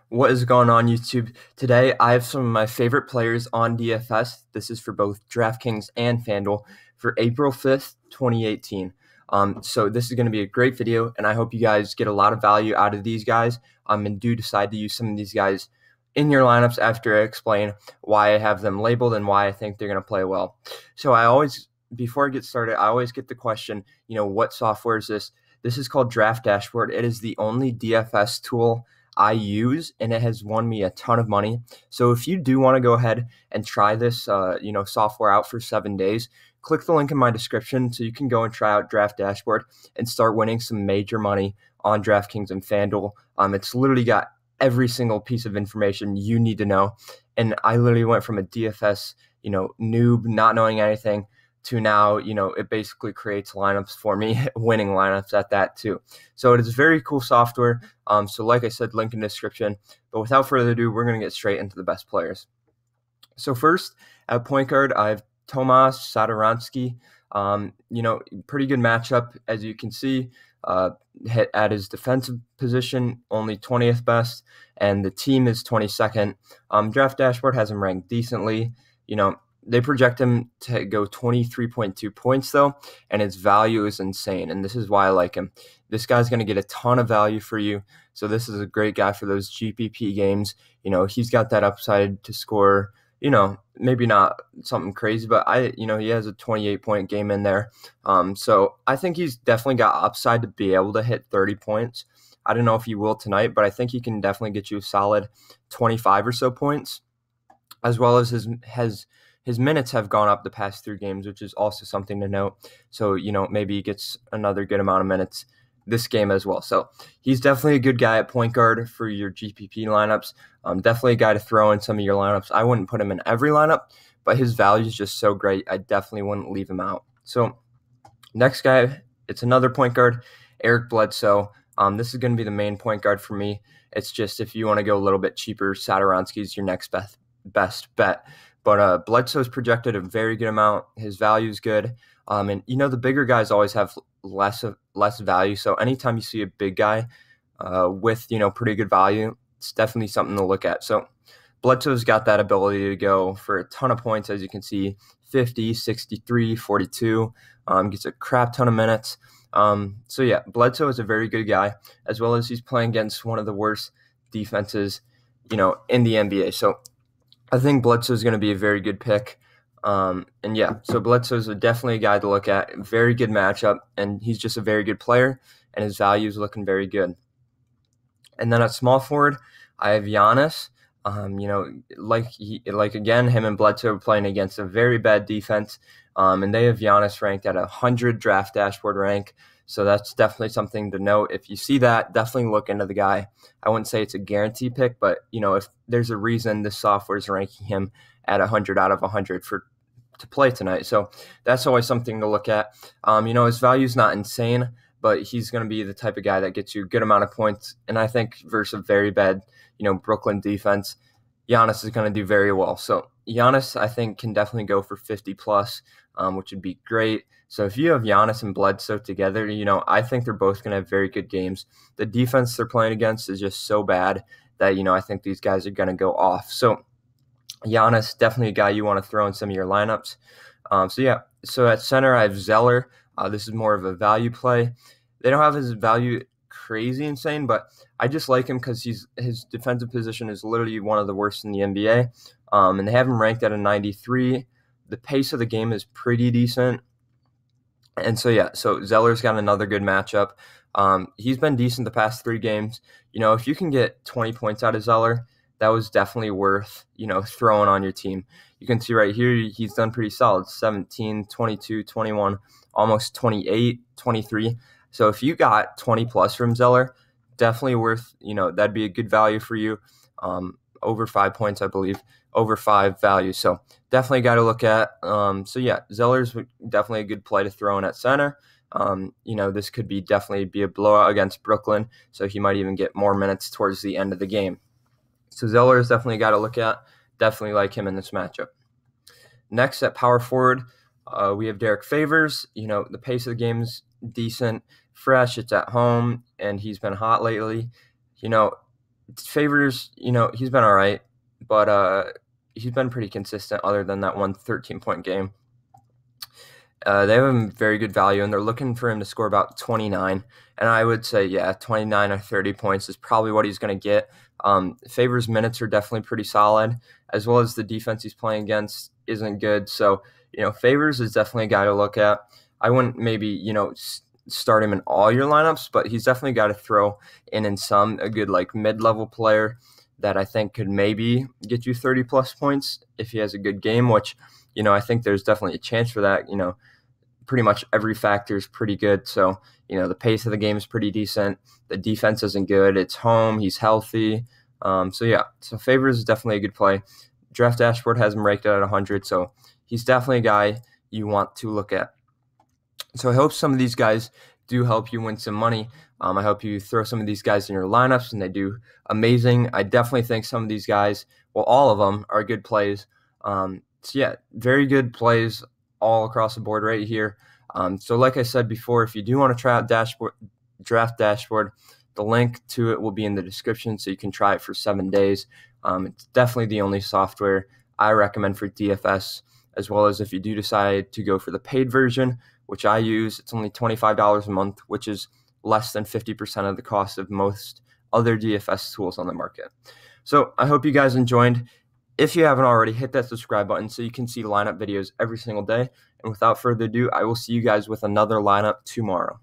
What is going on, YouTube? Today, I have some of my favorite players on DFS. This is for both Draftkings and FanDuel for April 5th, 2018. So this is going to be a great video, and I hope you guys get a lot of value out of these guys and do decide to use some of these guys in your lineups after I explain why I have them labeled and why I think they're going to play well. So before I get started, I always get the question, what software is this? This is called Draft Dashboard. It is the only DFS tool I use, and it has won me a ton of money. So if you do want to go ahead and try this, software out for 7 days, click the link in my description so you can go and try out Draft Dashboard and start winning some major money on Draftkings and FanDuel. It's literally got every single piece of information you need to know. And I literally went from a DFS, noob, not knowing anything, to now, it basically creates lineups for me, winning lineups at that too. So it is very cool software. So like I said, link in the description. But without further ado, we're going to get straight into the best players. So first, at point guard, I have Tomas Satoransky. Pretty good matchup, as you can see. Hit at his defensive position, only 20th best, and the team is 22nd. Draft Dashboard has him ranked decently. They project him to go 23.2 points, though, and his value is insane, and this is why I like him. This guy's going to get a ton of value for you, so this is a great guy for those GPP games. He's got that upside to score, maybe not something crazy, but he has a 28-point game in there. So I think he's definitely got upside to be able to hit 30 points. I don't know if he will tonight, but I think he can definitely get you a solid 25 or so points, as well as his minutes have gone up the past 3 games, which is also something to note. So, maybe he gets another good amount of minutes this game as well. So he's definitely a good guy at point guard for your GPP lineups. Definitely a guy to throw in some of your lineups. I wouldn't put him in every lineup, but his value is just so great. I definitely wouldn't leave him out. So next guy, it's another point guard, Eric Bledsoe. This is going to be the main point guard for me. It's just if you want to go a little bit cheaper, Satoransky is your next best bet. But Bledsoe's projected a very good amount. His value is good. And the bigger guys always have less value. So anytime you see a big guy with pretty good value, it's definitely something to look at. So Bledsoe's got that ability to go for a ton of points, as you can see, 50, 63, 42. Gets a crap ton of minutes. So yeah, Bledsoe is a very good guy, as well as he's playing against one of the worst defenses, in the NBA. So I think Bledsoe is going to be a very good pick. So Bledsoe is definitely a guy to look at. Very good matchup, and he's just a very good player, and his value is looking very good. And then at small forward, I have Giannis. Again, him and Bledsoe are playing against a very bad defense, and they have Giannis ranked at 100 Draft Dashboard rank. So that's definitely something to note. If you see that, definitely look into the guy. I wouldn't say it's a guarantee pick, but if there's a reason this software is ranking him at 100 out of 100 to play tonight. So that's always something to look at. His value is not insane, but he's going to be the type of guy that gets you a good amount of points. And I think versus a very bad, Brooklyn defense, Giannis is going to do very well. So Giannis, I think, can definitely go for 50 plus, which would be great. So if you have Giannis and Bledsoe together, I think they're both going to have very good games. The defense they're playing against is just so bad that, I think these guys are going to go off. So Giannis, definitely a guy you want to throw in some of your lineups. So at center, I have Zeller. This is more of a value play. They don't have his value crazy insane, but I just like him because his defensive position is literally one of the worst in the NBA. And they have him ranked at a 93. The pace of the game is pretty decent. And so Zeller's got another good matchup. He's been decent the past 3 games. If you can get 20 points out of Zeller, that was definitely worth, throwing on your team. You can see right here, he's done pretty solid, 17, 22, 21, almost 28, 23. So if you got 20 plus from Zeller, definitely worth, that'd be a good value for you. Over 5 points, I believe, over 5 value. So definitely got to look at. Zeller's definitely a good play to throw in at center. This could definitely be a blowout against Brooklyn, so he might even get more minutes towards the end of the game. So Zeller is definitely a guy to look at. Definitely like him in this matchup. Next, at power forward, we have Derrick Favors. The pace of the game is decent, fresh. It's at home, and he's been hot lately. Favors, he's been all right, but he's been pretty consistent other than that one 13-point game. They have him very good value, and they're looking for him to score about 29. And I would say, yeah, 29 or 30 points is probably what he's going to get. Favors' minutes are definitely pretty solid, as well as the defense he's playing against isn't good. So, Favors is definitely a guy to look at. I wouldn't maybe, start him in all your lineups, but he's definitely got to throw in some, a good like mid-level player that I think could maybe get you 30-plus points if he has a good game, which, I think there's definitely a chance for that. Pretty much every factor is pretty good. So, the pace of the game is pretty decent. The defense isn't good. It's home. He's healthy. So Favors is definitely a good play. Draft Dashboard has him ranked at 100, so he's definitely a guy you want to look at. So I hope some of these guys do help you win some money. I hope you throw some of these guys in your lineups and they do amazing. I definitely think some of these guys, well, all of them are good plays. Very good plays all across the board right here. So like I said before, if you do want to try out Draft Dashboard, the link to it will be in the description so you can try it for 7 days. It's definitely the only software I recommend for DFS, as well as if you do decide to go for the paid version, which I use. It's only $25 a month, which is less than 50% of the cost of most other DFS tools on the market. So I hope you guys enjoyed. If you haven't already, hit that subscribe button so you can see lineup videos every single day. And without further ado, I will see you guys with another lineup tomorrow.